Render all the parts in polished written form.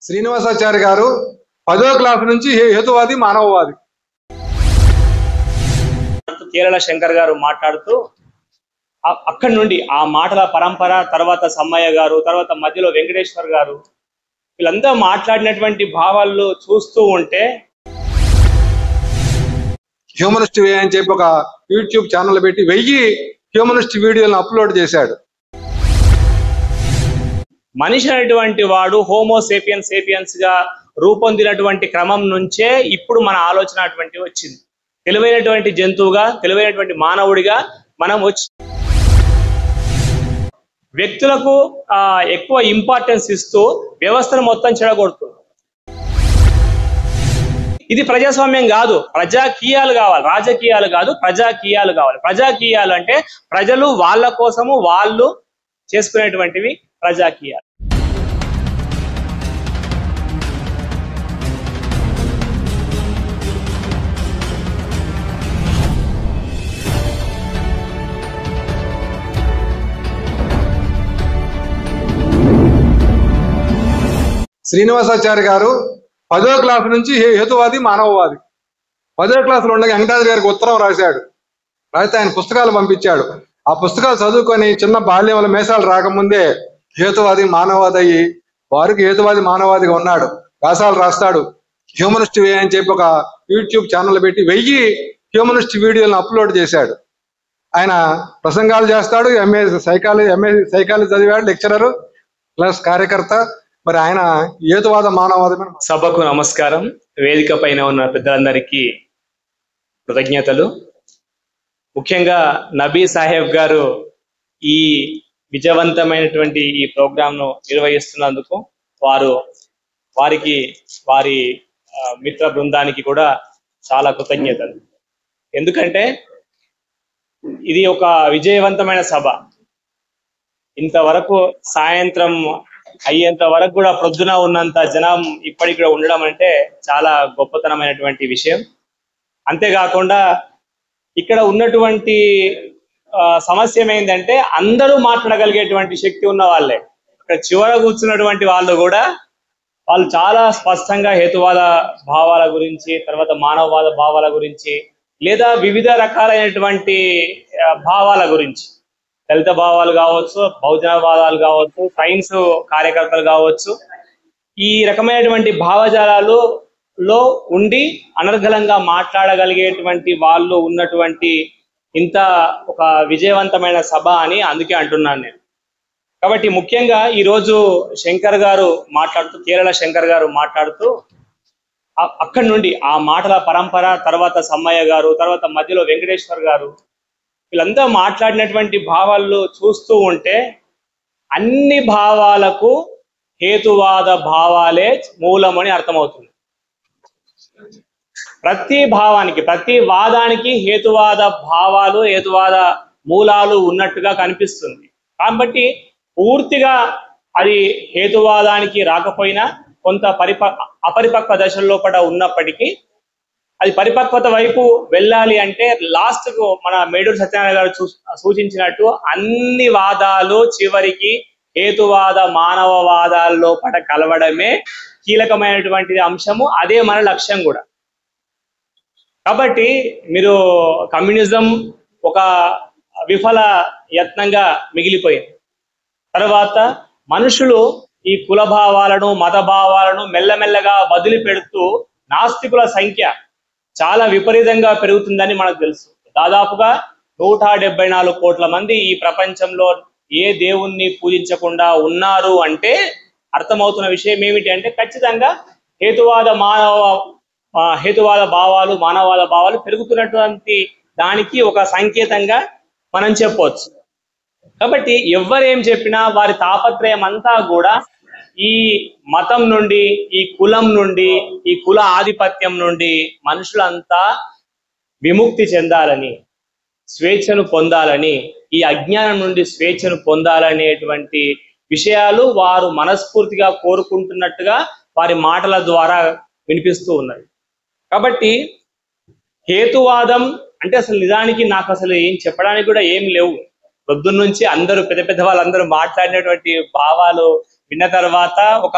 శ్రీనివాసాచారి గారు 10వ క్లాస్ నుంచి హేతువాది మానవవాది. కేరళ శంకర్ గారు మాట్లాడుతూ అక్కడి నుండి ఆ మాటల పరంపర, తర్వాత సమ్మయ్య గారు, తర్వాత మధ్యలో వెంకటేశ్వర్ గారు, వీళ్ళంతా మాట్లాడినటువంటి భావాలు చూస్తూ ఉంటే హ్యూమనిస్ట్ వే అని చెప్పి ఒక యూట్యూబ్ ఛానల్ పెట్టి 1000 హ్యూమనిస్ట్ వీడియోలను అప్లోడ్ చేశాడు. మనిషి అనేటువంటి వాడు హోమో సేపియన్స్ గా రూపొందినటువంటి క్రమం నుంచే ఇప్పుడు మన ఆలోచన అటువంటి వచ్చింది. తెలివైనటువంటి జంతువుగా, తెలివైనటువంటి మానవుడిగా మనం వచ్చి వ్యక్తులకు ఎక్కువ ఇంపార్టెన్స్ ఇస్తూ వ్యవస్థను మొత్తం చెడగొడుతుంది. ఇది ప్రజాస్వామ్యం కాదు, ప్రజాకీయాలు కావాలి. రాజకీయాలు కాదు, ప్రజాకీయాలు కావాలి. ప్రజాకీయాలు అంటే ప్రజలు వాళ్ళ కోసము వాళ్ళు చేసుకునేటువంటివి ప్రజాకీయాలు. శ్రీనివాసాచారి గారు 10వ క్లాస్ నుంచి హేతువాది మానవవాది. 10వ క్లాసులో ఉండగా వెంకటాద్రి గారికి ఉత్తరం రాశాడు. రాస్తే ఆయన పుస్తకాలు పంపించాడు. ఆ పుస్తకాలు చదువుకొని చిన్న బాల్యంలో మేసాలు రాకముందే హేతువాది మానవవాది అయ్యి వారికి హేతువాది మానవవాదిగా ఉన్నాడు. వ్యాసాలు రాస్తాడు. హ్యూమనిస్ట్ వే అని చెప్పి ఒక యూట్యూబ్ ఛానల్ పెట్టి 1000 హ్యూమనిస్ట్ వీడియోలను అప్లోడ్ చేశాడు. ఆయన ప్రసంగాలు చేస్తాడు. ఎంఏ సైకాలజీ చదివాడు, లెక్చరర్ ప్లస్ కార్యకర్త. మరి ఆయన హేతువాద మానవవాద. సభకు నమస్కారం. వేదిక పైన ఉన్న పెద్దలందరికీ కృతజ్ఞతలు. ముఖ్యంగా నబీ సాహెబ్ గారు ఈ విజయవంతమైనటువంటి ఈ ప్రోగ్రామ్ ను నిర్వహిస్తున్నందుకు వారికి వారి మిత్ర బృందానికి కూడా చాలా కృతజ్ఞతలు. ఎందుకంటే ఇది ఒక విజయవంతమైన సభ. ఇంతవరకు సాయంత్రం అయ్యేంత వరకు కూడా ప్రొద్దున ఉన్నంత జనం ఇప్పటికి కూడా ఉండడం అంటే చాలా గొప్పతనమైనటువంటి విషయం. అంతేకాకుండా ఇక్కడ ఉన్నటువంటి సమస్య ఏంటంటే అందరూ మాట్లాడగలిగేటువంటి శక్తి ఉన్న వాళ్ళే. ఇక్కడ చివర కూర్చున్నటువంటి వాళ్ళు చాలా స్పష్టంగా హేతువాద భావాల గురించి, తర్వాత మానవవాద భావాల గురించి, లేదా వివిధ రకాలైనటువంటి భావాల గురించి, దళిత భావాలు కావచ్చు, బహుజనవాదాలు కావచ్చు, సైన్స్ కార్యకర్తలు కావచ్చు, ఈ రకమైనటువంటి భావజాలాలలో ఉండి అనర్గళంగా మాట్లాడగలిగేటువంటి వాళ్ళు ఉన్నటువంటి ఇంత ఒక విజయవంతమైన సభ అని అందుకే అంటున్నాను నేను. కాబట్టి ముఖ్యంగా ఈరోజు శంకర్ గారు మాట్లాడుతూ, కేరళ శంకర్ గారు మాట్లాడుతూ అక్కడి నుండి ఆ మాటల పరంపర, తర్వాత సమ్మయ్య గారు, తర్వాత మధ్యలో వెంకటేశ్వర్ గారు, వీళ్ళంతా మాట్లాడినటువంటి భావాలు చూస్తూ ఉంటే అన్ని భావాలకు హేతువాద భావాలే మూలమని అర్థమవుతుంది. ప్రతి భావానికి, ప్రతి వాదానికి హేతువాద భావాలు, హేతువాద మూలాలు ఉన్నట్టుగా కనిపిస్తుంది. కాబట్టి పూర్తిగా అది హేతువాదానికి రాకపోయినా కొంత అపరిపక్వ దశల్లో కూడా ఉన్నప్పటికీ అది పరిపక్వత వైపు వెళ్ళాలి అంటే లాస్ట్ కు మన మేడూరు సత్యనారాయణ గారు సూచించినట్టు అన్ని వాదాలు చివరికి హేతువాద మానవవాదాల్లో కలవడమే కీలకమైనటువంటి అంశము. అదే మన లక్ష్యం కూడా. కాబట్టి మీరు కమ్యూనిజం ఒక విఫల యత్నంగా మిగిలిపోయింది. తర్వాత మనుషులు ఈ కుల భావాలను, మత భావాలను మెల్లమెల్లగా వదిలిపెడుతూ నాస్తికుల సంఖ్య చాలా విపరీతంగా పెరుగుతుందని మనకు తెలుసు. దాదాపుగా 174 కోట్ల మంది ఈ ప్రపంచంలో ఏ దేవుణ్ణి పూజించకుండా ఉన్నారు అంటే అర్థమవుతున్న విషయం ఏమిటి అంటే ఖచ్చితంగా హేతువాద భావాలు, మానవవాద భావాలు పెరుగుతున్నటువంటి దానికి ఒక సంకేతంగా మనం చెప్పవచ్చు. కాబట్టి ఎవరేం చెప్పినా వారి తాపత్రయం అంతా కూడా ఈ మతం నుండి, ఈ కులం నుండి, ఈ కుల ఆధిపత్యం నుండి మనుషులంతా విముక్తి చెందాలని, స్వేచ్ఛను పొందాలని, ఈ అజ్ఞానం నుండి స్వేచ్ఛను పొందాలనేటువంటి విషయాలు వారు మనస్ఫూర్తిగా కోరుకుంటున్నట్టుగా వారి మాటల ద్వారా వినిపిస్తూ ఉన్నది. కాబట్టి హేతువాదం అంటే అసలు నిజానికి నాకు అసలు ఏం చెప్పడానికి కూడా ఏం లేవు. పొద్దున్న నుంచి అందరూ పెద్ద వాళ్ళందరూ మాట్లాడినటువంటి భావాలు విన్న తర్వాత ఒక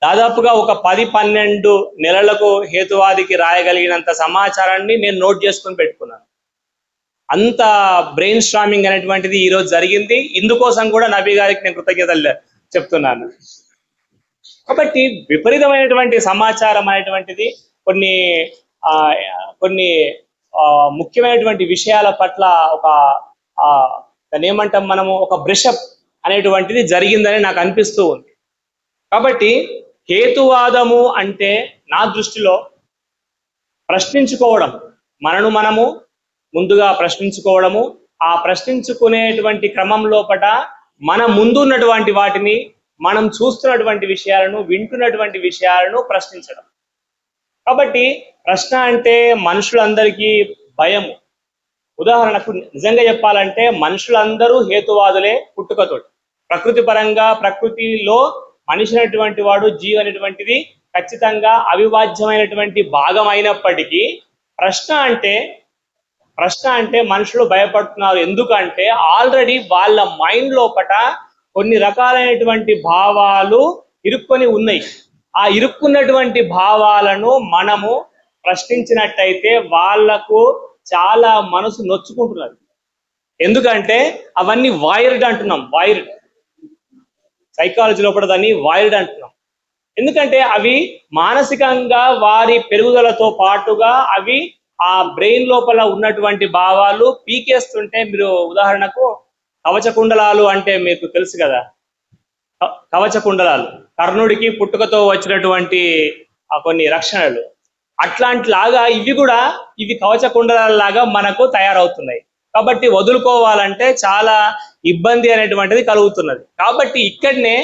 దాదాపుగా ఒక 10-12 నెలలకు హేతువాదికి రాయగలిగినంత సమాచారాన్ని నేను నోట్ చేసుకుని పెట్టుకున్నాను. అంత బ్రెయిన్ స్ట్రామింగ్ అనేటువంటిది ఈ రోజు జరిగింది. ఇందుకోసం కూడా నబీ గారికి నేను కృతజ్ఞతలు చెప్తున్నాను. కాబట్టి విపరీతమైనటువంటి సమాచారం అనేటువంటిది కొన్ని కొన్ని ముఖ్యమైనటువంటి విషయాల పట్ల ఒక దాన్ని ఏమంటాం మనము, ఒక బ్రషప్ అనేటువంటిది జరిగిందని నాకు అనిపిస్తూ ఉంది. కాబట్టి హేతువాదము అంటే నా దృష్టిలో ప్రశ్నించుకోవడం, మనము ముందుగా ప్రశ్నించుకోవడము, ఆ ప్రశ్నించుకునేటువంటి క్రమం లోపట మన ముందున్నటువంటి వాటిని, మనం చూస్తున్నటువంటి విషయాలను, వింటున్నటువంటి విషయాలను ప్రశ్నించడం. కాబట్టి ప్రశ్న అంటే మనుషులందరికీ భయము. ఉదాహరణకు నిజంగా చెప్పాలంటే మనుషులందరూ హేతువాదులే పుట్టుకతోటి. ప్రకృతి పరంగా ప్రకృతిలో మనిషి అనేటువంటి వాడు, జీవి అనేటువంటిది ఖచ్చితంగా అవిభాజ్యమైనటువంటి భాగం అయినప్పటికీ ప్రశ్న అంటే మనుషులు భయపడుతున్నారు. ఎందుకంటే ఆల్రెడీ వాళ్ళ మైండ్ లోపట కొన్ని రకాలైనటువంటి భావాలు ఇరుక్కొని ఉన్నాయి. ఆ ఇరుక్కున్నటువంటి భావాలను మనము ప్రశ్నించినట్టయితే వాళ్లకు చాలా మనసు నొచ్చుకుంటున్నది. ఎందుకంటే అవన్నీ వైర్డ్ అంటున్నాం, వైర్డ్ సైకాలజీ లోపల దాన్ని వైర్డ్ అంటున్నాం. ఎందుకంటే అవి మానసికంగా వారి పెరుగుదలతో పాటుగా అవి ఆ బ్రెయిన్ లోపల ఉన్నటువంటి భావాలు పీకేస్తుంటే, మీరు ఉదాహరణకు కవచకుండలాలు అంటే మీకు తెలుసు కదా, కవచకుండలాలు కర్ణుడికి పుట్టుకతో వచ్చినటువంటి కొన్ని రక్షణలు, అట్లాంటి లాగా ఇవి కవచకుండలాగా మనకు తయారవుతున్నాయి. కాబట్టి వదులుకోవాలంటే చాలా ఇబ్బంది అనేటువంటిది కలుగుతున్నది. కాబట్టి ఇక్కడనే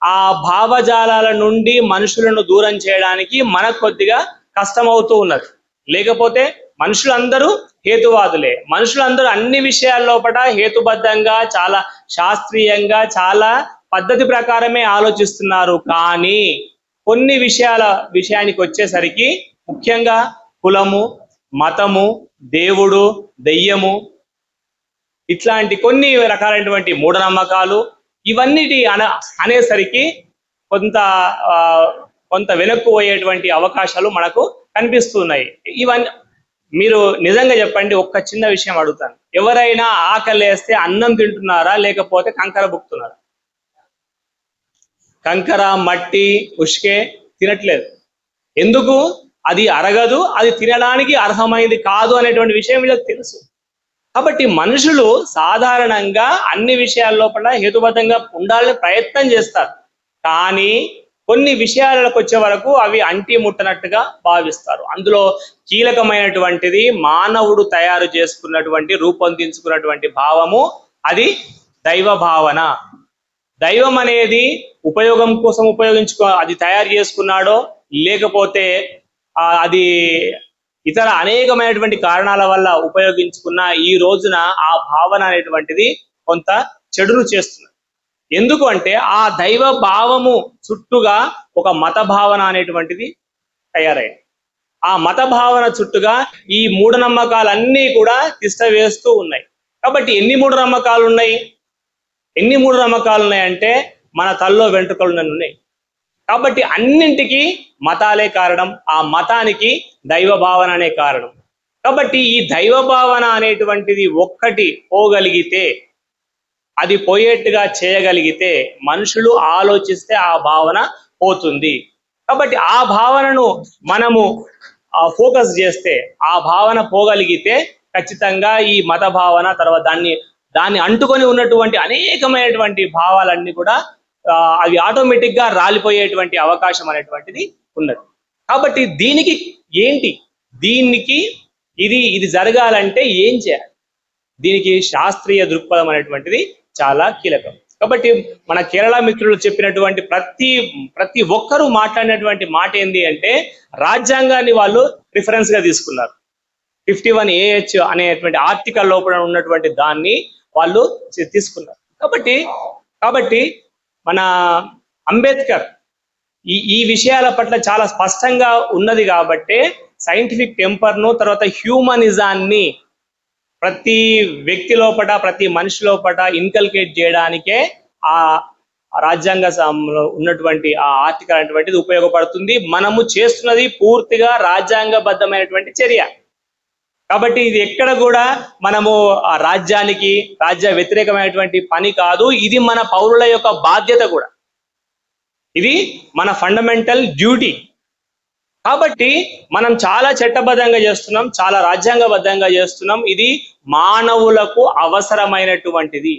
ఆ భావజాలాల నుండి మనుషులను దూరం చేయడానికి మనకు కొద్దిగా కష్టమవుతూ ఉన్నది. లేకపోతే మనుషులందరూ హేతువాదులే, మనుషులందరూ అన్ని విషయాల లోపల హేతుబద్ధంగా, చాలా శాస్త్రీయంగా, చాలా పద్ధతి ప్రకారమే ఆలోచిస్తున్నారు. కానీ కొన్ని విషయానికి వచ్చేసరికి ముఖ్యంగా కులము, మతము, దేవుడు, దెయ్యము, ఇట్లాంటి కొన్ని రకాలైనటువంటి మూఢనమ్మకాలు ఇవన్నిటి అనేసరికి కొంత వెనక్కు పోయేటువంటి అవకాశాలు మనకు కనిపిస్తున్నాయి. ఇవన్నీ మీరు నిజంగా చెప్పండి, ఒక్క చిన్న విషయం అడుగుతాను. ఎవరైనా ఆకలేస్తే అన్నం తింటున్నారా, లేకపోతే కంకర బుక్కుతున్నారా? కంకర, మట్టి, ఉష్కే తినట్లేదు. ఎందుకు? అది అరగదు, అది తినడానికి అర్హమైంది కాదు అనేటువంటి విషయం వీళ్ళకి తెలుసు. కాబట్టి మనుషులు సాధారణంగా అన్ని విషయాల లోపల హేతుబద్ధంగా ఉండాలని ప్రయత్నం చేస్తారు. కానీ కొన్ని విషయాలకు వచ్చే వరకు అవి అంటి ముట్టనట్టుగా భావిస్తారు. అందులో కీలకమైనటువంటిది మానవుడు తయారు చేసుకున్నటువంటి, రూపొందించుకున్నటువంటి భావము, అది దైవ భావన. దైవం అనేది ఉపయోగం కోసం అది తయారు చేసుకున్నాడో, లేకపోతే అది ఇతర అనేకమైనటువంటి కారణాల వల్ల ఉపయోగించుకున్న ఈ రోజున ఆ భావన అనేటువంటిది కొంత చెడును చేస్తున్నది. ఎందుకు అంటే ఆ దైవ భావము చుట్టూగా ఒక మత భావన అనేటువంటిది తయారైంది. ఆ మత భావన చుట్టూగా ఈ మూఢనమ్మకాలన్నీ కూడా తిష్ట వేస్తూ ఉన్నాయి. కాబట్టి ఎన్ని మూఢనమ్మకాలు ఉన్నాయంటే మన తల్లో వెంట్రుకలు ఉన్నాయి. కాబట్టి అన్నింటికి మతాలే కారణం, ఆ మతానికి దైవ భావన అనే కారణం. కాబట్టి ఈ దైవ భావన అనేటువంటిది ఒక్కటి పోగలిగితే, అది పోయేట్టుగా చేయగలిగితే, మనుషులు ఆలోచిస్తే ఆ భావన పోతుంది. కాబట్టి ఆ భావనను మనము ఫోకస్ చేస్తే, ఆ భావన పోగలిగితే ఖచ్చితంగా ఈ మత భావన తర్వాత దాన్ని అంటుకొని ఉన్నటువంటి అనేకమైనటువంటి భావాలన్నీ కూడా అవి ఆటోమేటిక్ గా రాలిపోయేటువంటి అవకాశం అనేటువంటిది ఉన్నది. కాబట్టి దీనికి ఇది జరగాలంటే ఏం చేయాలి? దీనికి శాస్త్రీయ దృక్పథం అనేటువంటిది చాలా కీలకం. కాబట్టి మన కేరళ మిత్రులు చెప్పినటువంటి ప్రతి ఒక్కరూ మాట్లాడినటువంటి మాట ఏంటి అంటే, రాజ్యాంగాన్ని వాళ్ళు రిఫరెన్స్ గా తీసుకున్నారు. 51AH అనేటువంటి ఆర్టికల్ లోపల ఉన్నటువంటి దాన్ని వాళ్ళు తీసుకున్నారు. కాబట్టి మన అంబేద్కర్ ఈ విషయాల పట్ల చాలా స్పష్టంగా ఉన్నది. కాబట్టి సైంటిఫిక్ టెంపర్ను, తర్వాత హ్యూమనిజాన్ని ప్రతి వ్యక్తి లోపల, ప్రతి మనిషి లోపల ఇన్కల్కేట్ చేయడానికే రాజ్యాంగంలో ఉన్నటువంటి ఆ ఆర్టికల్ అనేటువంటిది ఉపయోగపడుతుంది. మనము చేస్తున్నది పూర్తిగా రాజ్యాంగబద్ధమైనటువంటి చర్య. కాబట్టి ఇది ఎక్కడ కూడా మనము ఆ రాజ్య వ్యతిరేకమైనటువంటి పని కాదు. ఇది మన పౌరుల యొక్క బాధ్యత కూడా. ఇది మన ఫండమెంటల్ డ్యూటీ. కాబట్టి మనం చాలా చట్టబద్ధంగా చేస్తున్నాం, చాలా రాజ్యాంగబద్ధంగా చేస్తున్నాం. ఇది మానవులకు అవసరమైనటువంటిది,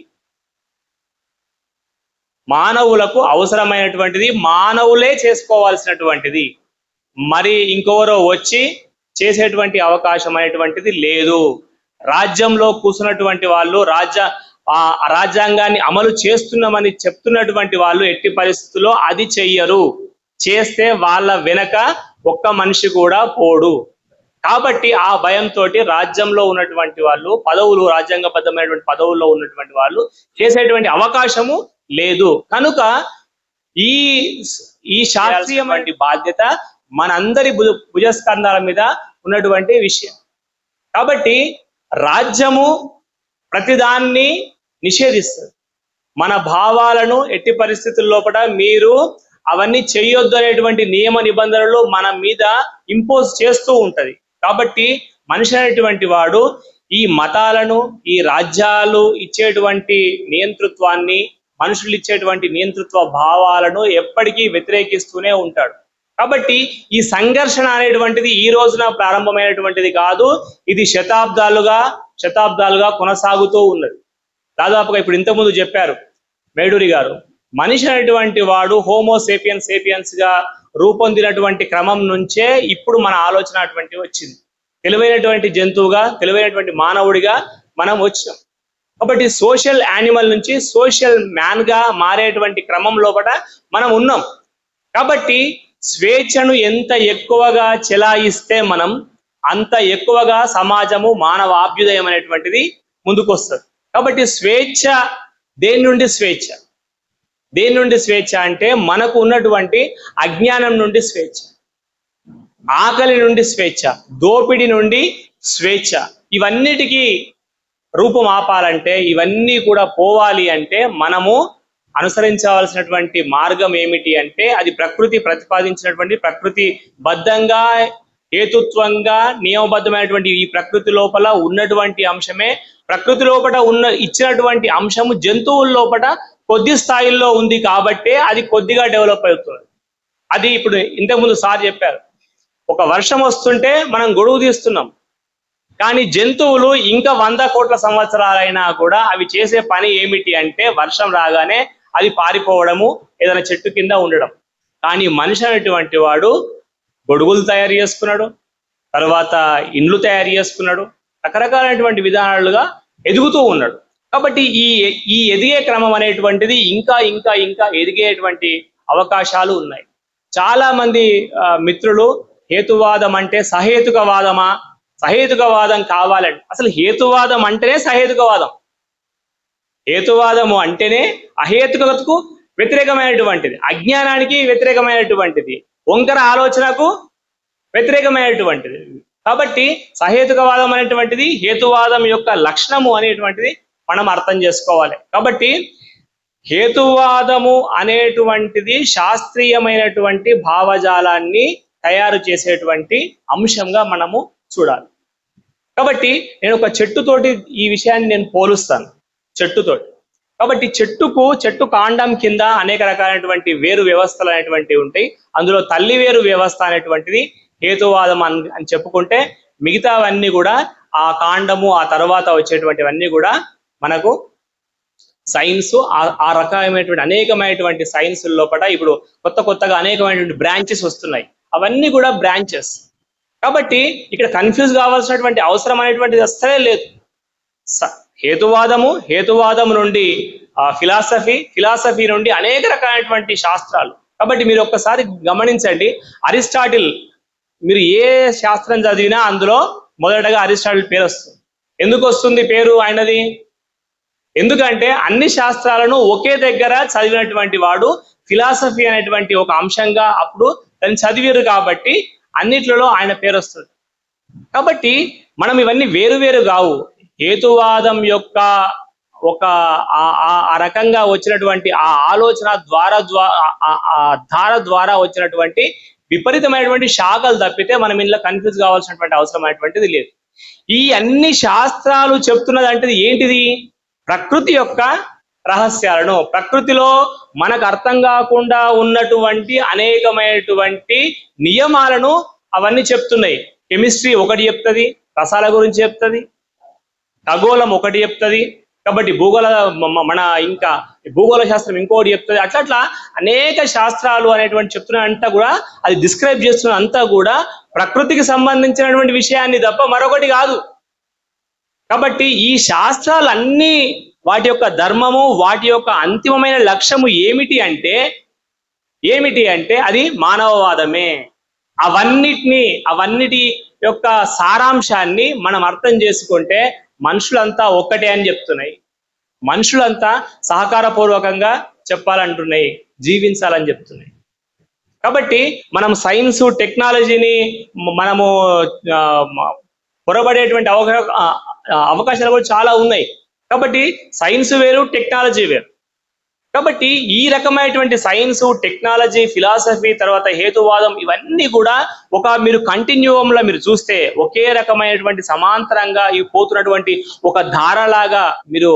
మానవులే చేసుకోవాల్సినటువంటిది. మరి ఇంకెవరో వచ్చి చేసేటువంటి అవకాశం అనేటువంటిది లేదు. రాజ్యంలో కూర్చున్నటువంటి వాళ్ళు రాజ్యాంగాన్ని అమలు చేస్తున్నామని చెప్తున్నటువంటి వాళ్ళు ఎట్టి పరిస్థితుల్లో అది చెయ్యరు. చేస్తే వాళ్ళ వెనక ఒక్క మనిషి కూడా పోడు. కాబట్టి ఆ భయంతో రాజ్యంలో ఉన్నటువంటి వాళ్ళు రాజ్యాంగబద్ధమైనటువంటి పదవుల్లో ఉన్నటువంటి వాళ్ళు చేసేటువంటి అవకాశము లేదు. కనుక ఈ శాస్త్రీయమైన బాధ్యత మనందరి భుజస్కంధాల మీద ఉన్నటువంటి విషయం. కాబట్టి రాజ్యము ప్రతిదాన్ని నిషేధిస్తుంది. మన భావాలను ఎట్టి పరిస్థితుల్లో మీరు అవన్నీ చేయొద్దు అనేటువంటి నియమ నిబంధనలు మన మీద ఇంపోజ్ చేస్తూ ఉంటది. కాబట్టి మనిషి అనేటువంటి వాడు ఈ మతాలను, ఈ రాజ్యాలు ఇచ్చేటువంటి నియంతృత్వాన్ని, మనుషులు ఇచ్చేటువంటి నియంతృత్వ భావాలను ఎప్పటికీ వ్యతిరేకిస్తూనే ఉంటాడు. కాబట్టి ఈ సంఘర్షణ అనేటువంటిది ఈ రోజున ప్రారంభమైనటువంటిది కాదు. ఇది శతాబ్దాలుగా కొనసాగుతూ ఉన్నది. దాదాపుగా ఇప్పుడు ఇంతకుముందు చెప్పారు మేడూరి గారు, మనిషి అనేటువంటి వాడు హోమోసేపియన్స్ గా రూపొందినటువంటి క్రమం నుంచే ఇప్పుడు మన ఆలోచన అటువంటి వచ్చింది. తెలివైనటువంటి జంతువుగా, తెలివైనటువంటి మానవుడిగా మనం వచ్చాం. కాబట్టి సోషల్ యానిమల్ నుంచి సోషల్ మ్యాన్ గా మారేటువంటి క్రమం లోపల మనం ఉన్నాం. కాబట్టి స్వేచ్ఛను ఎంత ఎక్కువగా చెలాయిస్తే మనం అంత ఎక్కువగా సమాజము మానవ అభ్యుదయం అనేటువంటిది ముందుకొస్తుంది. కాబట్టి స్వేచ్ఛ దేని నుండి స్వేచ్ఛ అంటే మనకు ఉన్నటువంటి అజ్ఞానం నుండి స్వేచ్ఛ, ఆకలి నుండి స్వేచ్ఛ, దోపిడి నుండి స్వేచ్ఛ. ఇవన్నిటికీ రూపం ఆపాలంటే, ఇవన్నీ కూడా పోవాలి అంటే మనము అనుసరించవలసినటువంటి మార్గం ఏమిటి అంటే అది ప్రకృతి ప్రతిపాదించినటువంటి, ప్రకృతి బద్ధంగా హేతుత్వంగా నియమబద్ధమైనటువంటి ఈ ప్రకృతి లోపల ఉన్నటువంటి అంశమే. ప్రకృతి లోపల ఇచ్చినటువంటి అంశము జంతువుల లోపల కొద్ది స్థాయిలో ఉంది కాబట్టే అది కొద్దిగా డెవలప్ అవుతుంది. అది ఇప్పుడు ఇంతకుముందు సార్ చెప్పారు, ఒక వర్షం వస్తుంటే మనం గొడుగు తీస్తున్నాం. కానీ జంతువులు ఇంకా 100 కోట్ల సంవత్సరాలైనా కూడా అవి చేసే పని ఏమిటి అంటే వర్షం రాగానే అది పారిపోవడము, ఏదైనా చెట్టు కింద ఉండడం. కానీ మనిషి అనేటువంటి వాడు గొడుగులు తయారు చేసుకున్నాడు, తర్వాత ఇండ్లు తయారు చేసుకున్నాడు, రకరకాలైనటువంటి విధానాలుగా ఎదుగుతూ ఉన్నాడు. కాబట్టి ఈ ఎదిగే క్రమం అనేటువంటిది ఇంకా ఇంకా ఇంకా ఎదిగేటువంటి అవకాశాలు ఉన్నాయి. చాలా మంది మిత్రులు హేతువాదం అంటే సహేతుకవాదమా, సహేతుకవాదం కావాలంటే అసలు హేతువాదం అంటేనే సహేతుకవాదం. హేతువాదము అంటేనే అహేతుకతకు వ్యతిరేకమైనటువంటిది, అజ్ఞానానికి వ్యతిరేకమైనటువంటిది, వంకర ఆలోచనకు వ్యతిరేకమైనటువంటిది. కాబట్టి సహేతుకవాదం అనేటువంటిది హేతువాదం యొక్క లక్షణము అనేటువంటిది మనం అర్థం చేసుకోవాలి. కాబట్టి హేతువాదము అనేటువంటిది శాస్త్రీయమైనటువంటి భావజాలాన్ని తయారు చేసేటువంటి అంశంగా మనము చూడాలి. కాబట్టి నేను ఒక చెట్టుతోటి ఈ విషయాన్ని నేను పోలుస్తాను, చెట్టుతోటి. కాబట్టి చెట్టు కాండం కింద అనేక రకాలైనటువంటి వేరు వ్యవస్థలు అనేటువంటివి ఉంటాయి. అందులో తల్లి వేరు వ్యవస్థ అనేటువంటిది హేతువాదం అని చెప్పుకుంటే, మిగతావన్నీ కూడా ఆ కాండము ఆ తర్వాత వచ్చేటువంటివన్నీ కూడా మనకు సైన్స్, ఆ రకమైనటువంటి అనేకమైనటువంటి సైన్స్ లోపల ఇప్పుడు కొత్తగా అనేకమైనటువంటి బ్రాంచెస్ వస్తున్నాయి. అవన్నీ కూడా బ్రాంచెస్. కాబట్టి ఇక్కడ కన్ఫ్యూజ్ కావాల్సినటువంటి అవసరం అనేటువంటిది అస్సలే లేదు. హేతువాదం నుండి ఫిలాసఫీ నుండి అనేక రకాలైనటువంటి శాస్త్రాలు. కాబట్టి మీరు ఒక్కసారి గమనించండి, అరిస్టాటిల్, మీరు ఏ శాస్త్రం చదివినా అందులో మొదటగా అరిస్టాటిల్ పేరు వస్తుంది. ఎందుకు వస్తుంది పేరు ఆయనది? ఎందుకంటే అన్ని శాస్త్రాలను ఒకే దగ్గర చదివినటువంటి వాడు, ఫిలాసఫీ అనేటువంటి ఒక అంశంగా అప్పుడు దాన్ని చదివారు కాబట్టి అన్నిట్లలో ఆయన పేరు వస్తుంది. కాబట్టి మనం ఇవన్నీ వేరు కావు. హేతువాదం యొక్క ఆ రకంగా వచ్చినటువంటి ఆ ఆలోచన ధార ద్వారా వచ్చినటువంటి విపరీతమైనటువంటి శాఖలు తప్పితే మనం ఇందులో కన్ఫ్యూజ్ కావాల్సినటువంటి అవసరమైనటువంటిది లేదు. ఈ అన్ని శాస్త్రాలు చెప్తున్నది అంటే ఏంటిది? ప్రకృతి యొక్క రహస్యాలను, ప్రకృతిలో మనకు అర్థం కాకుండా ఉన్నటువంటి అనేకమైనటువంటి నియమాలను అవన్నీ చెప్తున్నాయి. కెమిస్ట్రీ ఒకటి చెప్తుంది, రసాల గురించి చెప్తుంది, ఖగోళం ఒకటి చెప్తుంది, కాబట్టి మన ఇంకా భూగోళ శాస్త్రం ఇంకోటి చెప్తుంది. అట్లా అనేక శాస్త్రాలు అనేటువంటి చెప్తున్న అంతా కూడా అది డిస్క్రైబ్ చేస్తున్న అంతా కూడా ప్రకృతికి సంబంధించినటువంటి విషయాన్ని తప్ప మరొకటి కాదు. కాబట్టి ఈ శాస్త్రాలన్నీ వాటి యొక్క ధర్మము, వాటి యొక్క అంతిమమైన లక్ష్యము ఏమిటి అంటే అది మానవవాదమే. అవన్నిటి యొక్క సారాంశాన్ని మనం అర్థం చేసుకుంటే మనుషులంతా ఒక్కటే అని చెప్తున్నాయి, మనుషులంతా సహకారపూర్వకంగా చెప్పాలంటున్నాయి, జీవించాలని చెప్తున్నాయి. కాబట్టి మనం సైన్స్ టెక్నాలజీని మనము పొరబడేటువంటి అవకాశాలు కూడా చాలా ఉన్నాయి. కాబట్టి సైన్స్ వేరు, టెక్నాలజీ వేరు. కాబట్టి ఈ రకమైనటువంటి సైన్స్, టెక్నాలజీ, ఫిలాసఫీ, తర్వాత హేతువాదం ఇవన్నీ కూడా మీరు కంటిన్యూయంలో మీరు చూస్తే ఒకే రకమైనటువంటి సమాంతరంగా పోతున్నటువంటి ఒక ధారలాగా మీరు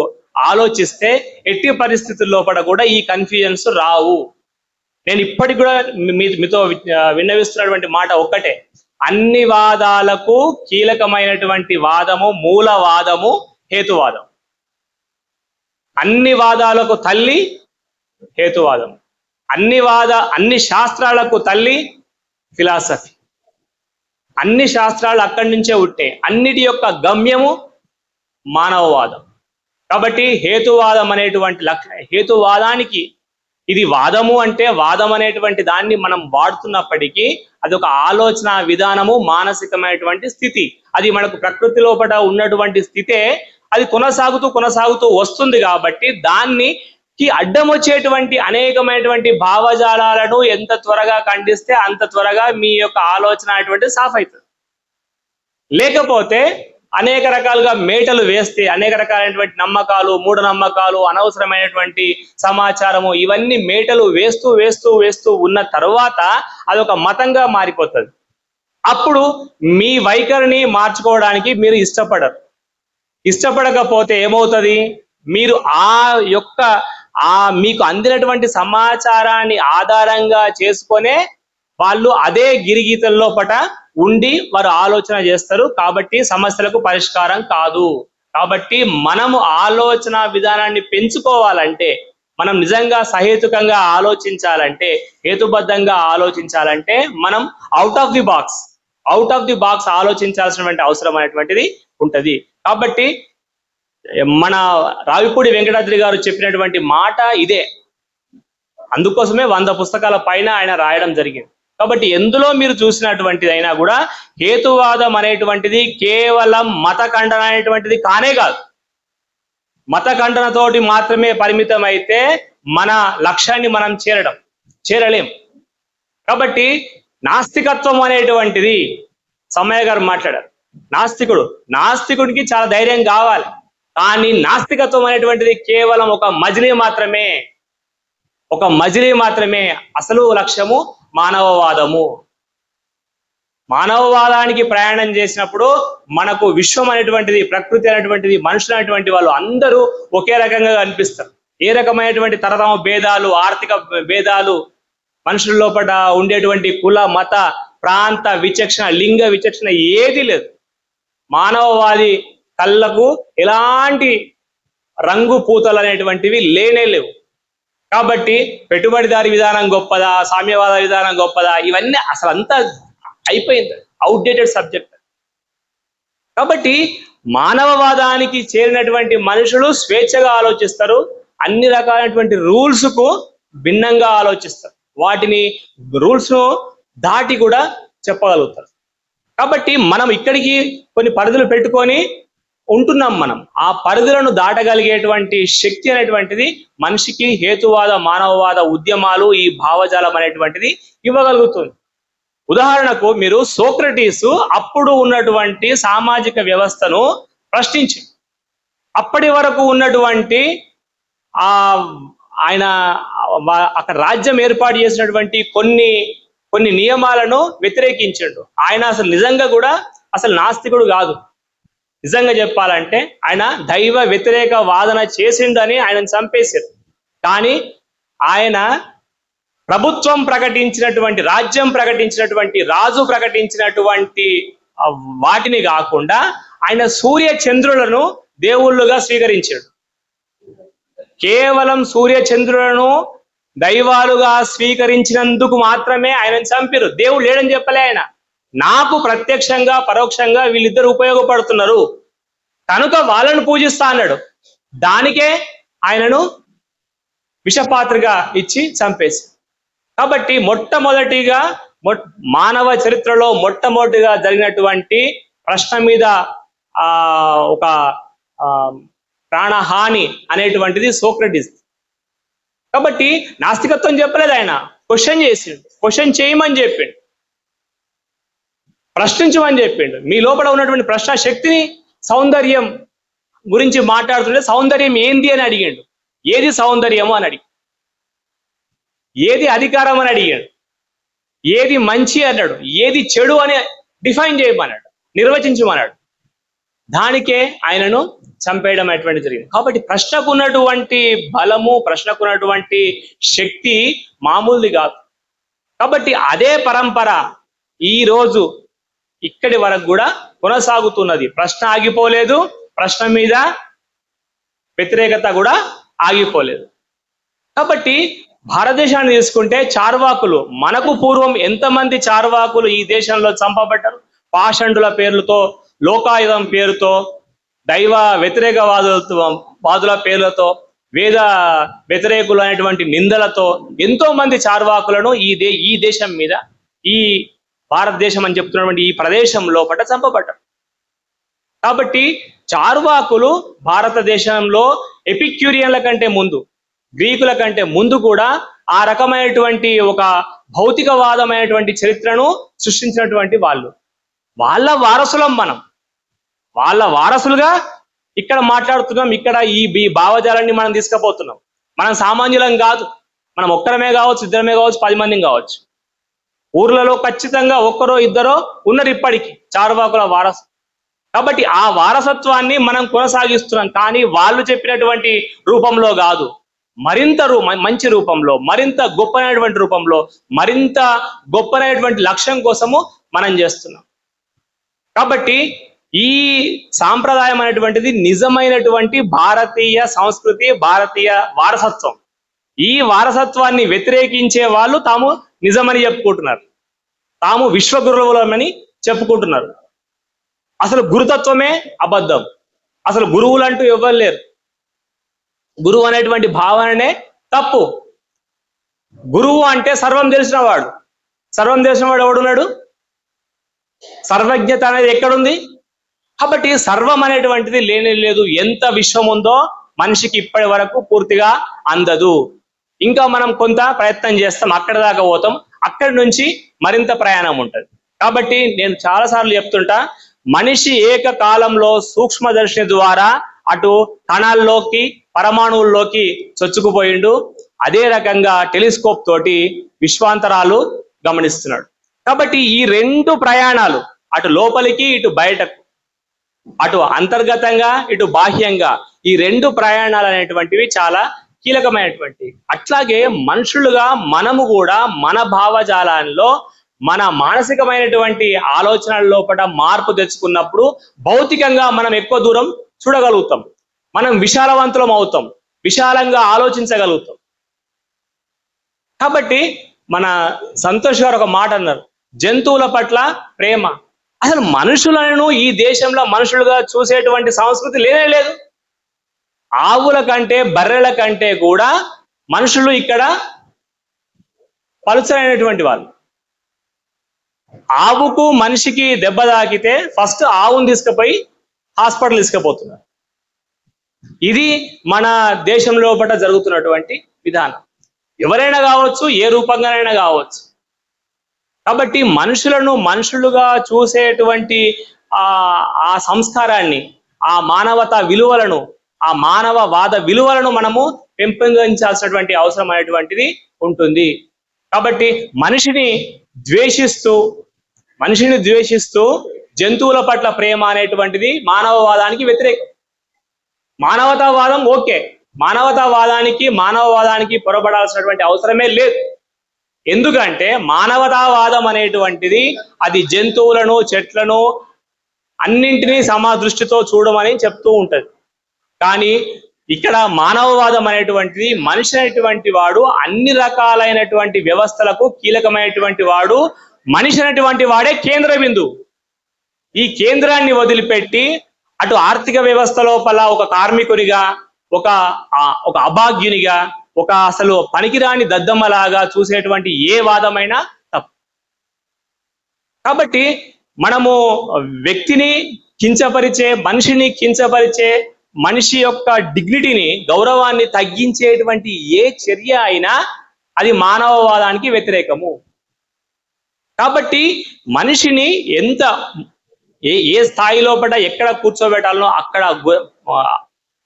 ఆలోచిస్తే ఎట్టి పరిస్థితుల లోపల కూడా ఈ కన్ఫ్యూజన్స్ రావు. నేను ఇప్పటికి కూడా మీతో విన్నవిస్తున్నటువంటి మాట ఒక్కటే, అన్ని వాదాలకు కీలకమైనటువంటి వాదము, మూలవాదము హేతువాదం. అన్ని వాదాలకు తల్లి హేతువాదం, అన్ని శాస్త్రాలకు తల్లి ఫిలాసఫీ. అన్ని శాస్త్రాలు అక్కడి నుంచే ఉంటే అన్నిటి యొక్క గమ్యము మానవవాదం. కాబట్టి హేతువాదం అనేటువంటి హేతువాదానికి ఇది వాదము అంటే వాదం అనేటువంటి దాన్ని మనం వాడుతున్నప్పటికీ అదొక ఆలోచన విధానము, మానసికమైనటువంటి స్థితి. అది మనకు ప్రకృతి లోపల ఉన్నటువంటి స్థితే అది కొనసాగుతూ వస్తుంది. కాబట్టి దానికి అడ్డం వచ్చేటువంటి అనేకమైనటువంటి భావజాలాలను ఎంత త్వరగా ఖండిస్తే అంత త్వరగా మీ యొక్క ఆలోచన అనేటువంటి సాఫ్ అవుతుంది. లేకపోతే అనేక రకాలుగా మేటలు వేస్తే అనేక రకాలైనటువంటి నమ్మకాలు, మూఢనమ్మకాలు, అనవసరమైనటువంటి సమాచారము ఇవన్నీ మేటలు వేస్తూ ఉన్న తర్వాత అదొక మతంగా మారిపోతుంది. అప్పుడు మీ వైఖరిని మార్చుకోవడానికి మీరు ఇష్టపడకపోతే ఏమవుతుంది? మీరు మీకు అందినటువంటి సమాచారాన్ని ఆధారంగా చేసుకొనే వాళ్ళు అదే గిరిగీతల్లో ఉండి వారు ఆలోచన చేస్తారు. కాబట్టి సమస్యలకు పరిష్కారం కాదు. కాబట్టి మనము ఆలోచన విధానాన్ని పెంచుకోవాలంటే, మనం నిజంగా సహేతుకంగా ఆలోచించాలంటే, హేతుబద్ధంగా ఆలోచించాలంటే మనం అవుట్ ఆఫ్ ది బాక్స్ ఆలోచించాల్సినటువంటి అవసరం అనేటువంటిది ఉంటది. కాబట్టి మన రావిపూడి వెంకటాద్రి గారు చెప్పినటువంటి మాట ఇదే. అందుకోసమే 100 పుస్తకాల పైన ఆయన రాయడం జరిగింది. కాబట్టి ఎందులో మీరు చూసినటువంటిది అయినా కూడా హేతువాదం అనేటువంటిది కేవలం మత ఖండన అనేటువంటిది కానే కాదు. మత ఖండనతోటి మాత్రమే పరిమితం అయితే మన లక్ష్యాన్ని మనం చేరలేం. కాబట్టి నాస్తికత్వం అనేటువంటిది సమయ గారు మాట్లాడారు. నాస్తికుడికి చాలా ధైర్యం కావాలి. కానీ నాస్తికత్వం అనేటువంటిది కేవలం ఒక మజిలీ మాత్రమే. అసలు లక్ష్యము మానవవాదానికి ప్రయాణం చేసినప్పుడు మనకు విశ్వం అనేటువంటిది, ప్రకృతి అనేటువంటిది, మనుషులు అనేటువంటి వాళ్ళు అందరూ ఒకే రకంగా కనిపిస్తారు. ఏ రకమైనటువంటి తరతమ భేదాలు, ఆర్థిక భేదాలు, మనుషుల లోపల ఉండేటువంటి కుల, మత, ప్రాంత విచక్షణ, లింగ విచక్షణ ఏది లేదు. మానవవాది కళ్ళకు ఎలాంటి రంగు పూతలు అనేటువంటివి లేవు. కాబట్టి పెట్టుబడిదారి విధానం గొప్పదా, సామ్యవాద విధానం గొప్పదా, ఇవన్నీ అసలు అంతా అయిపోయింది, అవుట్డేటెడ్ సబ్జెక్ట్. కాబట్టి మానవవాదానికి చేరినటువంటి మనుషులు స్వేచ్ఛగా ఆలోచిస్తారు, అన్ని రకాలైనటువంటి రూల్స్ కు భిన్నంగా ఆలోచిస్తారు, వాటిని రూల్స్ ను దాటి కూడా చెప్పగలుగుతారు. కాబట్టి మనం ఇక్కడికి కొన్ని పరిధులు పెట్టుకొని ఉంటున్నాం. మనం ఆ పరిధులను దాటగలిగేటువంటి శక్తి అనేటువంటిది మనిషికి హేతువాద, మానవవాద ఉద్యమాలు, ఈ భావజాలం అనేటువంటిది ఇవ్వగలుగుతుంది. ఉదాహరణకు మీరు సోక్రటీసు అప్పుడు ఉన్నటువంటి సామాజిక వ్యవస్థను ప్రశ్నించి అప్పటి వరకు ఉన్నటువంటి ఆ ఆయన అక్కడ రాజ్యం ఏర్పాటు చేసినటువంటి కొన్ని నియమాలను వ్యతిరేకించాడు. ఆయన అసలు నిజంగా కూడా అసలు నాస్తికుడు కాదు. నిజంగా చెప్పాలంటే ఆయన దైవ వ్యతిరేక వాదన చేసిండని ఆయనను చంపేశారు. కానీ ఆయన ప్రభుత్వం ప్రకటించినటువంటి, రాజ్యం ప్రకటించినటువంటి, రాజు ప్రకటించినటువంటి వాటిని కాకుండా ఆయన సూర్య చంద్రులను దేవుళ్ళుగా స్వీకరించాడు. కేవలం సూర్య చంద్రులను దైవాలుగా స్వీకరించినందుకు మాత్రమే ఆయనను చంపారు. దేవుడు లేడని చెప్పలే ఆయన. నాకు ప్రత్యక్షంగా పరోక్షంగా వీళ్ళిద్దరు ఉపయోగపడుతున్నారు కనుక వాళ్ళను పూజిస్తా అన్నాడు. దానికే ఆయనను విషపాత్రగా ఇచ్చి చంపేసి. కాబట్టి మొట్టమొదటిగా మానవ చరిత్రలో మొట్టమొదటిగా జరిగినటువంటి ప్రశ్న మీద ఒక ప్రాణహాని అనేటువంటిది సోక్రటీస్. కాబట్టి నాస్తికత్వం చెప్పలేదు ఆయన, క్వశ్చన్ చేసిండు. క్వశ్చన్ చేయమని చెప్పిండు, ప్రశ్నించమని చెప్పిండు. మీ లోపల ఉన్నటువంటి ప్రశ్న శక్తిని, సౌందర్యం గురించి మాట్లాడుతుంటే సౌందర్యం ఏంది అని అడిగాడు. ఏది సౌందర్యము అని అడిగి, ఏది అధికారం అని అడిగాడు, ఏది మంచి అన్నాడు, ఏది చెడు అని డిఫైన్ చేయమన్నాడు, నిర్వచించమన్నాడు. దానికే ఆయనను చంపేయడం అటువంటి జరిగింది. కాబట్టి ప్రశ్నకున్నటువంటి బలము, ప్రశ్నకున్నటువంటి శక్తి మామూలుది కాదు. కాబట్టి అదే పరంపర ఈ రోజు ఇక్కడి వరకు కూడా కొనసాగుతున్నది. ప్రశ్న ఆగిపోలేదు, ప్రశ్న మీద వ్యతిరేకత కూడా ఆగిపోలేదు. కాబట్టి భారతదేశాన్ని తీసుకుంటే చార్వాకులు, మనకు పూర్వం ఎంతమంది చార్వాకులు ఈ దేశంలో చంపబడ్డారు. పాషండుల పేర్లతో, లోకాయుధం పేరుతో, దైవ వ్యతిరేక వాదుల పేర్లతో, వేద వ్యతిరేకులు అనేటువంటి నిందలతో ఎంతో మంది చార్వాకులను ఈ దేశం మీద, ఈ భారతదేశం అని చెప్తున్నటువంటి ఈ ప్రదేశం లోపల చంపబడ్డారు. కాబట్టి చార్వాకులు భారతదేశంలో ఎపిక్యూరియన్ల కంటే ముందు, గ్రీకుల కంటే ముందు కూడా ఆ రకమైనటువంటి ఒక భౌతికవాదమైనటువంటి చరిత్రను సృష్టించినటువంటి వాళ్ళు. వాళ్ళ వారసులం మనం, వాళ్ళ వారసులుగా ఇక్కడ మాట్లాడుతున్నాం. ఇక్కడ ఈ భావజాలాన్ని మనం తీసుకుపోతున్నాం. మనం సామాన్యులం కాదు. మనం ఒక్కరమే కావచ్చు, ఇద్దరమే కావచ్చు, 10 మంది కావచ్చు. ఊర్లలో ఖచ్చితంగా ఒక్కరో ఇద్దరో ఉన్నారు ఇప్పటికీ చార్వాకుల వారసు. కాబట్టి ఆ వారసత్వాన్ని మనం కొనసాగిస్తున్నాం. కానీ వాళ్ళు చెప్పినటువంటి రూపంలో కాదు, మరింత మంచి రూపంలో, మరింత గొప్పనైనటువంటి రూపంలో, మరింత గొప్పనైనటువంటి లక్ష్యం కోసము మనం చేస్తున్నాం. కాబట్టి ఈ సాంప్రదాయం అనేటువంటిది నిజమైనటువంటి భారతీయ సంస్కృతి, భారతీయ వారసత్వం. ఈ వారసత్వాన్ని వ్యతిరేకించే వాళ్ళు తాము నిజమని చెప్పుకుంటున్నారు, తాము విశ్వగురువులమని చెప్పుకుంటున్నారు. అసలు గురుతత్వమే అబద్ధం. అసలు గురువులు అంటూ ఎవ్వరు లేరు. గురువు అనేటువంటి భావననే తప్పు. గురువు అంటే సర్వం తెలిసిన వాడు. సర్వం తెలిసిన వాడు ఎవడున్నాడు? సర్వజ్ఞత అనేది ఎక్కడుంది? కాబట్టి సర్వం అనేటువంటిది లేనే లేదు. ఎంత విశ్వం ఉందో మనిషికి ఇప్పటి వరకు పూర్తిగా అందదు. ఇంకా మనం కొంత ప్రయత్నం చేస్తాం, అక్కడ దాకా పోతాం, అక్కడి నుంచి మరింత ప్రయాణం ఉంటుంది. కాబట్టి నేను చాలాసార్లు చెప్తుంటా, మనిషి ఏకకాలంలో సూక్ష్మదర్శిని ద్వారా అటు కణాల్లోకి, పరమాణువుల్లోకి చొచ్చుకుపోయిండు. అదే రకంగా టెలిస్కోప్ తోటి విశ్వాంతరాలు గమనిస్తున్నాడు. కాబట్టి ఈ రెండు ప్రయాణాలు, అటు లోపలికి ఇటు బయటకు, అటు అంతర్గతంగా ఇటు బాహ్యంగా, ఈ రెండు ప్రయాణాలు అనేటువంటివి చాలా కీలకమైనటువంటి. అట్లాగే మనుషులుగా మనము కూడా మన భావజాలంలో, మన మానసికమైనటువంటి ఆలోచనల లోపల మార్పు తెచ్చుకున్నప్పుడు భౌతికంగా మనం ఎక్కువ దూరం చూడగలుగుతాం, మనం విశాలవంతులం అవుతాం, విశాలంగా ఆలోచించగలుగుతాం. కాబట్టి మన సంతోష్ గారు ఒక మాట అన్నారు, జంతువుల పట్ల ప్రేమ. అసలు మనుషులను ఈ దేశంలో మనుషులుగా చూసేటువంటి సంస్కృతి లేనే లేదు. ఆవుల కంటే, బర్రెల కంటే కూడా మనుషులు ఇక్కడ పలుచరైనటువంటి వాళ్ళు. ఆవుకు మనిషికి దెబ్బ తాకితే ఫస్ట్ ఆవును తీసుకుపోయి హాస్పిటల్ తీసుకుపోతున్నారు. ఇది మన దేశం లోపల జరుగుతున్నటువంటి విధానం. ఎవరైనా కావచ్చు, ఏ రూపంగానైనా కావచ్చు. కాబట్టి మనుషులను మనుషులుగా చూసేటువంటి ఆ సంస్కారాన్ని, ఆ మానవతా విలువలను ఆ మానవవాద విలువలను మనము పెంపొందించాల్సినటువంటి అవసరం అనేటువంటిది ఉంటుంది. కాబట్టి మనిషిని ద్వేషిస్తూ జంతువుల పట్ల ప్రేమ అనేటువంటిది మానవవాదానికి వ్యతిరేకం. మానవతావాదం ఓకే, మానవవాదానికి పొరపడాల్సినటువంటి అవసరమే లేదు. ఎందుకంటే మానవతావాదం అనేటువంటిది అది జంతువులను, చెట్లను అన్నింటినీ సమదృష్టితో చూడమని చెప్తూ ఉంటది. కానీ ఇక్కడ మానవవాదం అనేటువంటిది మనిషి అనేటువంటి వాడు అన్ని రకాలైనటువంటి వ్యవస్థలకు కీలకమైనటువంటి వాడు, మనిషి అనేటువంటి వాడే కేంద్ర బిందువు. ఈ కేంద్రాన్ని వదిలిపెట్టి అటు ఆర్థిక వ్యవస్థ లోపల ఒక కార్మికునిగా, ఒక అభాగ్యునిగా, ఒక అసలు పనికిరాని దద్దమ్మలాగా చూసేటువంటి ఏ వాదమైనా తప్పు. కాబట్టి మనము వ్యక్తిని కించపరిచే, మనిషిని కించపరిచే, మనిషి యొక్క డిగ్నిటీని, గౌరవాన్ని తగ్గించేటువంటి ఏ చర్య అయినా అది మానవవాదానికి వ్యతిరేకము. కాబట్టి మనిషిని ఎంత ఏ స్థాయి లోపల ఎక్కడ కూర్చోబెట్టాలనో అక్కడ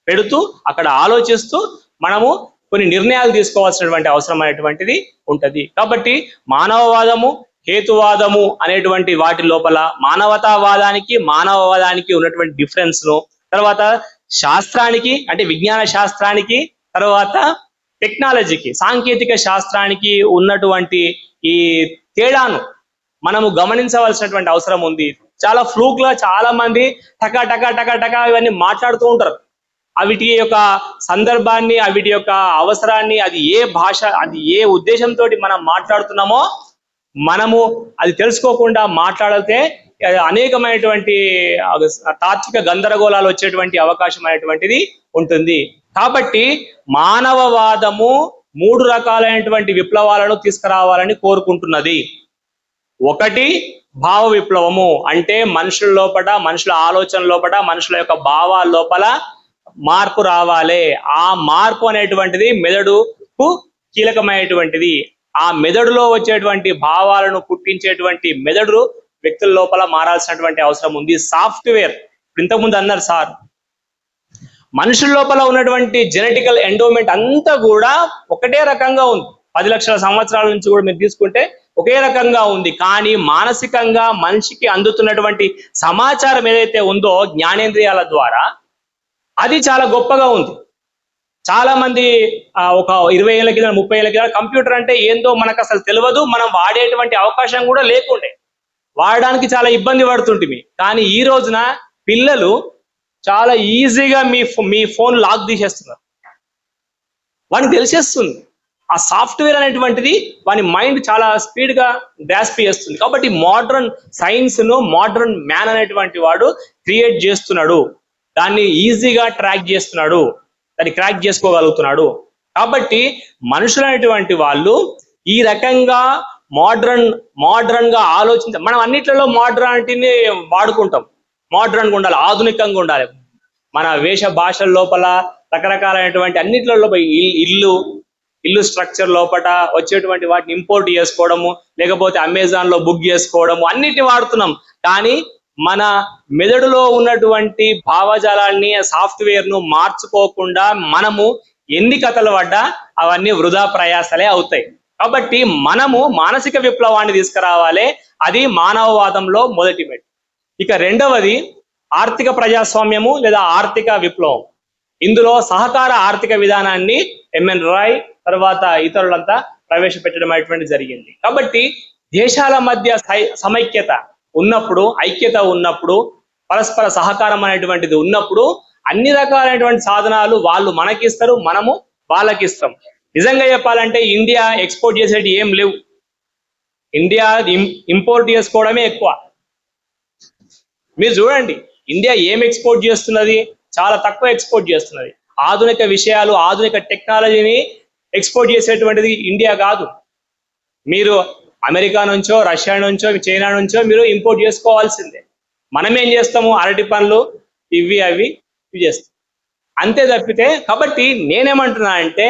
పెడుతూ, అక్కడ ఆలోచిస్తూ మనము కొన్ని నిర్ణయాలు తీసుకోవాల్సినటువంటి అవసరం అనేటువంటిది ఉంటది. కాబట్టి మానవవాదము, హేతువాదము అనేటువంటి వాటి లోపల మానవవాదానికి ఉన్నటువంటి డిఫరెన్స్ ను, తర్వాత శాస్త్రానికి అంటే విజ్ఞాన శాస్త్రానికి, తర్వాత టెక్నాలజీకి, సాంకేతిక శాస్త్రానికి ఉన్నటువంటి ఈ తేడాను మనము గమనించవలసినటువంటి అవసరం ఉంది. చాలా ఫ్లూక్ గా చాలా మంది టకా ఇవన్నీ మాట్లాడుతూ ఉంటారు. వీటి యొక్క సందర్భాన్ని, వీటి యొక్క అవసరాన్ని, అది ఏ భాష, అది ఏ ఉద్దేశంతో మనం మాట్లాడుతున్నామో మనము అది తెలుసుకోకుండా మాట్లాడితే అనేకమైనటువంటి తాత్విక గందరగోళాలు వచ్చేటువంటి అవకాశం అనేటువంటిది ఉంటుంది. కాబట్టి మానవవాదము 3 రకాలైనటువంటి విప్లవాలను తీసుకురావాలని కోరుకుంటున్నది. ఒకటి భావ విప్లవము, అంటే మనుషుల లోపల, మనుషుల ఆలోచన లోపల, మనుషుల యొక్క భావాల లోపల మార్పు రావాలి. ఆ మార్పు అనేటువంటిది మెదడుకు కీలకమైనటువంటిది. ఆ మెదడులో వచ్చేటువంటి భావాలను పుట్టించేటువంటి మెదడు వ్యక్తుల లోపల మారాల్సినటువంటి అవసరం ఉంది. సాఫ్ట్వేర్, ఇంతకుముందు అన్నారు సార్, మనుషుల లోపల ఉన్నటువంటి జెనెటికల్ ఎండోమెంట్ అంతా కూడా ఒకటే రకంగా ఉంది. 10 లక్షల సంవత్సరాల నుంచి కూడా మీరు తీసుకుంటే ఒకే రకంగా ఉంది. కానీ మానసికంగా మనిషికి అందుతున్నటువంటి సమాచారం ఏదైతే ఉందో జ్ఞానేంద్రియాల ద్వారా, అది చాలా గొప్పగా ఉంది. చాలా మంది ఒక 20 ఏళ్ళ కింద, 30 ఏళ్ళ కింద కంప్యూటర్ అంటే ఏందో మనకు అసలు తెలియదు, మనం వాడేటువంటి అవకాశం కూడా లేకుండే, వాడడానికి చాలా ఇబ్బంది పడుతుంటిమి. కానీ ఈ రోజున పిల్లలు చాలా ఈజీగా మీ ఫోన్ లాక్ తీసేస్తున్నారు. వానికి తెలిసేస్తుంది. ఆ సాఫ్ట్వేర్ అనేటువంటిది వాని మైండ్ చాలా స్పీడ్ గా గ్రాస్ప్ చేస్తుంది. కాబట్టి మోడర్న్ సైన్స్ ను మోడర్న్ మ్యాన్ అనేటువంటి వాడు క్రియేట్ చేస్తున్నాడు, దాన్ని ఈజీగా ట్రాక్ చేస్తున్నాడు, దాన్ని క్రాక్ చేసుకోగలుగుతున్నాడు. కాబట్టి మనుషులు అనేటువంటి వాళ్ళు ఈ రకంగా మోడర్న్ గా మనం అన్నిట్లలో మోడర్నిటీని వాడుకుంటాం. మోడర్న్ గా ఉండాలి, ఆధునికంగా ఉండాలి. మన వేష భాషల లోపల రకరకాలైనటువంటి అన్నిట్ల లోపల ఇల్లు స్ట్రక్చర్ లోపల వచ్చేటువంటి వాటిని ఇంపోర్ట్ చేసుకోవడము, లేకపోతే అమెజాన్ లో బుక్ చేసుకోవడము, అన్నిటిని వాడుతున్నాం. కానీ మన మెదడులో ఉన్నటువంటి భావజాలాన్ని, సాఫ్ట్వేర్ ను మార్చుకోకుండా మనము ఎన్ని కథలు పడ్డా అవన్నీ వృధా ప్రయాసలే అవుతాయి. కాబట్టి మనము మానసిక విప్లవాన్ని తీసుకురావాలి. అది మానవవాదంలో మొదటి మెట్టు. ఇక రెండవది ఆర్థిక ప్రజాస్వామ్యము లేదా ఆర్థిక విప్లవం. ఇందులో సహకార ఆర్థిక విధానాన్ని ఎంఎన్ రాయ్ తర్వాత ఇతరులంతా ప్రవేశపెట్టడం అనేటువంటి జరిగింది. కాబట్టి దేశాల మధ్య సమైక్యత ఉన్నప్పుడు, ఐక్యత ఉన్నప్పుడు, పరస్పర సహకారం అనేటువంటిది ఉన్నప్పుడు అన్ని రకాలైనటువంటి సాధనాలు వాళ్ళు మనకిస్తారు, మనము వాళ్ళకిస్తాం. నిజంగా చెప్పాలంటే ఇండియా ఎక్స్పోర్ట్ చేసేటి ఏం లేవు, ఇండియా ఇంపోర్ట్ చేసుకోవడమే ఎక్కువ. మీరు చూడండి ఇండియా ఏం ఎక్స్పోర్ట్ చేస్తున్నది, చాలా తక్కువ ఎక్స్పోర్ట్ చేస్తున్నది. ఆధునిక విషయాలు, ఆధునిక టెక్నాలజీని ఎక్స్పోర్ట్ చేసేటువంటిది ఇండియా కాదు. మీరు అమెరికా నుంచో, రష్యా నుంచో, చైనా నుంచో మీరు ఇంపోర్ట్ చేసుకోవాల్సిందే. మనం ఏం చేస్తాము, అరటి పండ్లు ఇవి చేస్తాం, అంతే తప్పితే. కాబట్టి నేనేమంటున్నా అంటే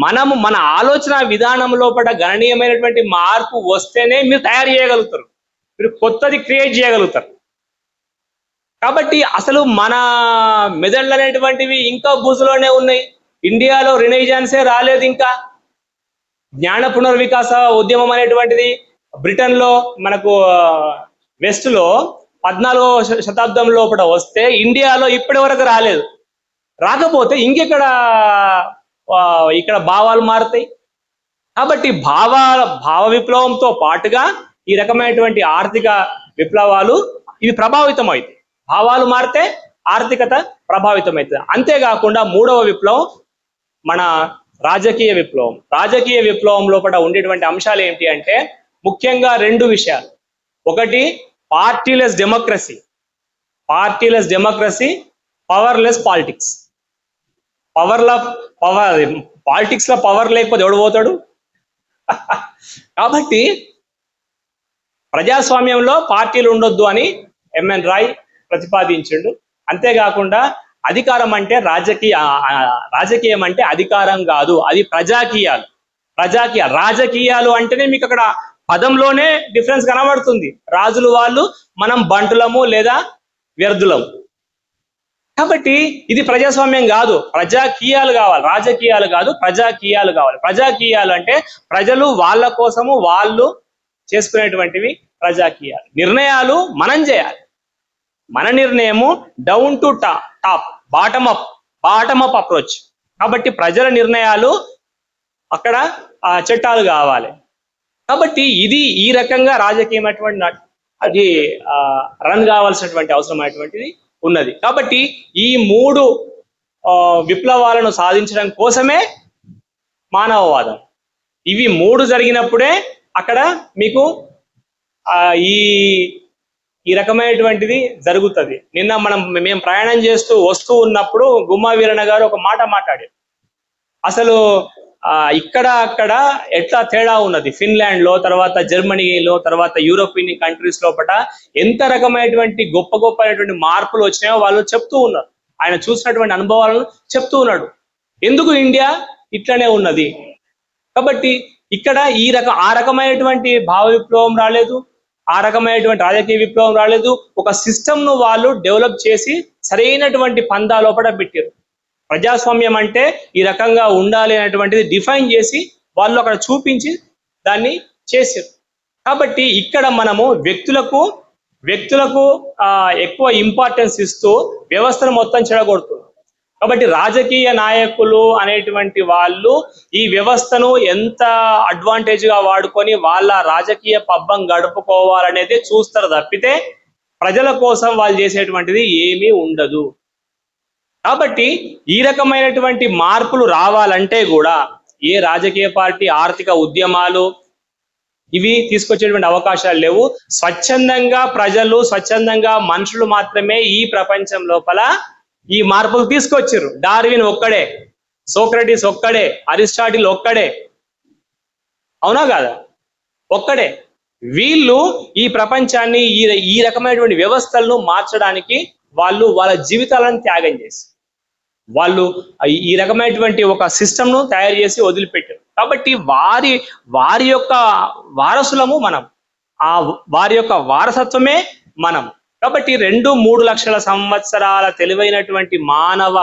మనము మన ఆలోచన విధానం లోపల గణనీయమైనటువంటి మార్పు వస్తేనే మీరు తయారు చేయగలుగుతారు, మీరు కొత్తది క్రియేట్ చేయగలుగుతారు. కాబట్టి అసలు మన మెదళ్ళు అనేటువంటివి ఇంకా బూజులోనే ఉన్నాయి. ఇండియాలో రినైజాన్సే రాలేదు. ఇంకా జ్ఞాన పునర్వికాస ఉద్యమం అనేటువంటిది బ్రిటన్ లో మనకు వెస్ట్ లో 14వ శతాబ్దం లోపల వస్తే ఇండియాలో ఇప్పటి వరకు రాలేదు. రాకపోతే ఇంకెక్కడ ఇక్కడ భావాలు మారుతాయి. కాబట్టి భావ విప్లవంతో పాటుగా ఈ రకమైనటువంటి ఆర్థిక విప్లవాలు ఇవి ప్రభావితం అవుతాయి. భావాలు మారితే ఆర్థికత ప్రభావితం అవుతుంది. అంతేకాకుండా మూడవ విప్లవం మన రాజకీయ విప్లవం. రాజకీయ విప్లవం లోపల ఉండేటువంటి అంశాలు ఏంటి అంటే ముఖ్యంగా రెండు విషయాలు. ఒకటి partyless democracy, powerless politics. Politics లో పవర్ లేకపోతే ఎవడు పోతాడు? కాబట్టి ప్రజాస్వామ్యంలో పార్టీలు ఉండొద్దు అని ఎంఎన్ రాయ్ ప్రతిపాదించిండు. అంతేకాకుండా అధికారం అంటే రాజకీయం అంటే అధికారం కాదు, అది ప్రజాకీయాలు. రాజకీయాలు అంటేనే మీకు అక్కడ పదంలోనే డిఫరెన్స్ కనబడుతుంది. రాజులు వాళ్ళు, మనం బంటులము లేదా వ్యర్థులము. కాబట్టి ఇది ప్రజాస్వామ్యం కాదు, ప్రజాకీయాలు కావాలి. రాజకీయాలు కాదు, ప్రజాకీయాలు కావాలి. ప్రజాకీయాలు అంటే ప్రజలు వాళ్ళ కోసము వాళ్ళు చేసుకునేటువంటివి ప్రజాకీయాలు. నిర్ణయాలు మనం చేయాలి. మన నిర్ణయము down to top, bottom up approach. కాబట్టి ప్రజల నిర్ణయాలు అక్కడ చట్టాలు కావాలి. కాబట్టి ఇది ఈ రకంగా రాజకీయం అది రన్ కావాల్సినటువంటి అవసరమైనటువంటిది ఉన్నది. కాబట్టి ఈ మూడు విప్లవాలను సాధించడం కోసమే మానవవాదం. ఇవి మూడు జరిగినప్పుడే అక్కడ మీకు ఈ రకమైనటువంటిది జరుగుతుంది. నిన్న మేము ప్రయాణం చేస్తూ వస్తూ ఉన్నప్పుడు గుమ్మా వీరన్న గారు ఒక మాట మాట్లాడారు. అసలు ఇక్కడ అక్కడ ఎట్లా తేడా ఉన్నది, ఫిన్లాండ్ లో, తర్వాత జర్మనీలో, తర్వాత యూరోపియన్ కంట్రీస్ లోపల ఎంత రకమైనటువంటి గొప్ప మార్పులు వచ్చినాయో వాళ్ళు చెప్తూ ఉన్నారు. ఆయన చూసినటువంటి అనుభవాలను చెప్తూ ఉన్నాడు. ఎందుకు ఇండియా ఇట్లనే ఉన్నది? కాబట్టి ఇక్కడ ఆ రకమైనటువంటి భావ విప్లవం రాలేదు, ఆ రకమైనటువంటి రాజకీయ విప్లవం రాలేదు. ఒక సిస్టమ్ ను వాళ్ళు డెవలప్ చేసి సరైనటువంటి పందా లోపల పెట్టారు. ప్రజాస్వామ్యం అంటే ఈ రకంగా ఉండాలి అనేటువంటిది డిఫైన్ చేసి వాళ్ళు అక్కడ చూపించి దాన్ని చేశారు. కాబట్టి ఇక్కడ మనము వ్యక్తులకు ఎక్కువ ఇంపార్టెన్స్ ఇస్తూ వ్యవస్థను మొత్తం చెడగొడుతున్నాం. కాబట్టి రాజకీయ నాయకులు అనేటువంటి వాళ్ళు ఈ వ్యవస్థను ఎంత అడ్వాంటేజ్ గా వాడుకొని వాళ్ళ రాజకీయ పబ్బం గడుపుకోవాలనేది చూస్తారు తప్పితే ప్రజల కోసం వాళ్ళు చేసేటువంటిది ఏమీ ఉండదు. కాబట్టి ఈ రకమైనటువంటి మార్పులు రావాలంటే కూడా ఏ రాజకీయ పార్టీ ఆర్థిక ఉద్యమాలు ఇవి తీసుకొచ్చేటువంటి అవకాశాలు లేవు. స్వచ్ఛందంగా ప్రజలు, స్వచ్ఛందంగా మనుషులు మాత్రమే ఈ ప్రపంచం లోపల ఈ మార్పులు తీసుకొచ్చారు. డార్విన్ ఒక్కడే, సోక్రటీస్ ఒక్కడే, అరిస్టాటిల్ ఒక్కడే, అవునా కాదా? ఒక్కడే. వీళ్ళు ఈ ప్రపంచాన్ని ఈ రకమైనటువంటి వ్యవస్థలను మార్చడానికి వాళ్ళు వాళ్ళ జీవితాలను త్యాగం చేసి వాళ్ళు ఈ రకమైనటువంటి ఒక సిస్టమ్ ను తయారు చేసి వదిలిపెట్టారు. కాబట్టి వారి యొక్క వారసులము మనం, వారి యొక్క వారసత్వమే మనం. కాబట్టి 2-3 లక్షల సంవత్సరాల తెలివైనటువంటి మానవ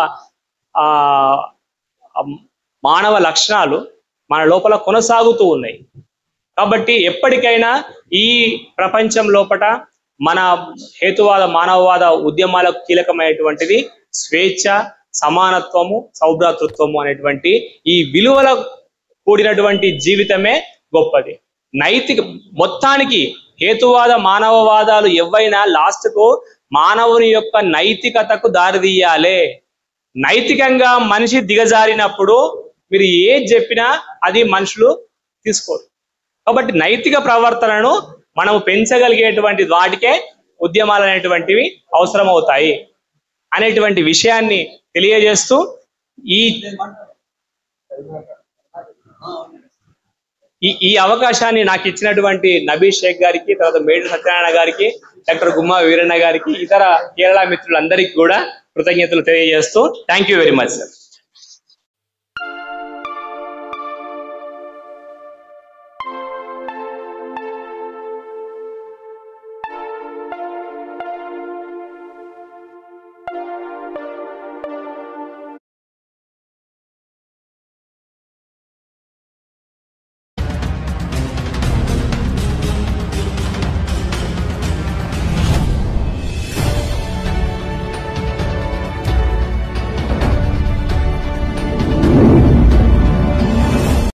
లక్షణాలు మన లోపల కొనసాగుతూ ఉన్నాయి. కాబట్టి ఎప్పటికైనా ఈ ప్రపంచం లోపల మన హేతువాద మానవవాద ఉద్యమాలకు కీలకమైనటువంటిది స్వేచ్ఛ, సమానత్వము, సౌభ్రాతృత్వము అనేటువంటి ఈ విలువల కూడినటువంటి జీవితమే గొప్పది. మొత్తానికి హేతువాద మానవవాదాలు ఎవైనా లాస్ట్ కు మానవుని యొక్క నైతికతకు దారితీయాలి. నైతికంగా మనిషి దిగజారినప్పుడు మీరు ఏది చెప్పినా అది మనుషులు తీసుకోరు. కాబట్టి నైతిక ప్రవర్తనను మనం పెంచగలిగేటువంటి వాటికే ఉద్యమాలు అనేటువంటివి అవసరమవుతాయి అనేటువంటి విషయాన్ని తెలియజేస్తూ ఈ అవకాశాన్ని నాకు ఇచ్చినటువంటి నబీ షేక్ గారికి, తర్వాత మేడి సత్యనారాయణ గారికి, డాక్టర్ గుమ్మా వీరన్న గారికి, ఇతర కేరళ మిత్రులందరికీ కూడా కృతజ్ఞతలు తెలియజేస్తూ thank you very much sir.